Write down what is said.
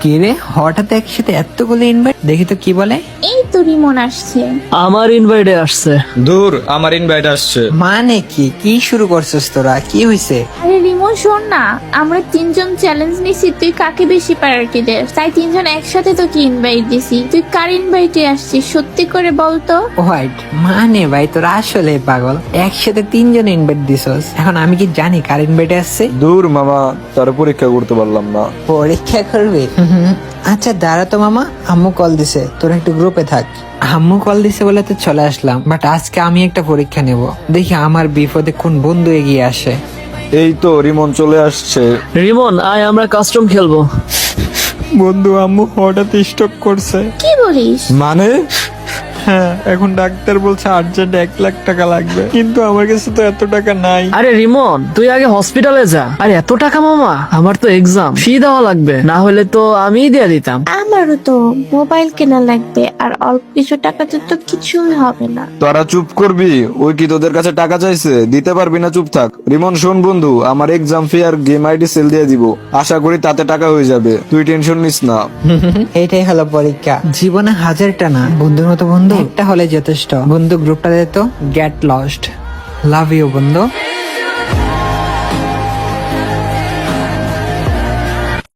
কি রে হঠাৎ একসাথে এতগুলো ইনভাইট, দেখি তো কি বলে। এই তো রিমন আসছে। আমার ইনভাইটে আসছে। দূর, আমার ইনভাইট আসছে। মানে কি শুরু করছিস তোরা, কি হয়েছে? আরে রিমন শোন না, আমরা তিনজন চ্যালেঞ্জ নিছি, তুই কাকে বেশি প্রায়োরিটি দে, তাই তিনজন একসাথে তোকে ইনভাইট দিছি। তুই কার ইনভাইটে আসছিস সত্যি করে বলতো। হোয়াইট মানে ভাই তোরা আসলে পাগল, একসাথে তিনজন ইনভাইট দিছস, এখন আমি কি জানি কার ইনভাইটে আসছে? দূর মামা, তার পরীক্ষা করতে পারলাম না। পরীক্ষা করবে? আচ্ছা দাঁড়া তো মামা, আম্মু কল দিছে, তোরা একটু গ্রুপে থাক। আম্মু কল দিছে বলে তো চলে আসলাম, বাট আজকে আমি একটা পরীক্ষা নেব, দেখি আমার বিপদে কোন বন্ধু এগিয়ে আসে। এই তো রিমন চলে আসছে। রিমন আয় আমরা কাস্টম খেলবো। বন্ধু, আম্মু হঠাৎ স্ট্রোক করছে। কি বলিস? মানে হ্যাঁ, এখন ডাক্তার বলছে আর্জেন্ট 1 লাখ টাকা লাগবে, কিন্তু আমার কাছে তো এত টাকা নাই। আরে রিমন তুই আগে হসপিটালে যা। আরে এত টাকা মামা, আমার তো এক্সাম ফি দেওয়া লাগবে, না হলে তো আমিই দিয়ে দিতাম। আমারও তো মোবাইল কেনা লাগবে, আর অল্প কিছু টাকাতে তো কিছুই হবে না। তোরা চুপ করবি? ওই কি তোদের কাছে টাকা চাইছে? দিতে পারবি না, চুপ থাক। রিমন শোন বন্ধু, আমার এক্সাম ফি আর গেম আইডি সেল দিয়ে দিব, আশা করি তাতে টাকা হয়ে যাবে, তুই টেনশন নিস না। এটাই হলো পরীক্ষা, জীবনে হাজারটা না, বন্ধুর মতো বন্ধু একটা হলে যথেষ্ট। বন্ধু গ্রুপটা দে তো, গেট লস্ট। লাভ ইউ বন্ধু।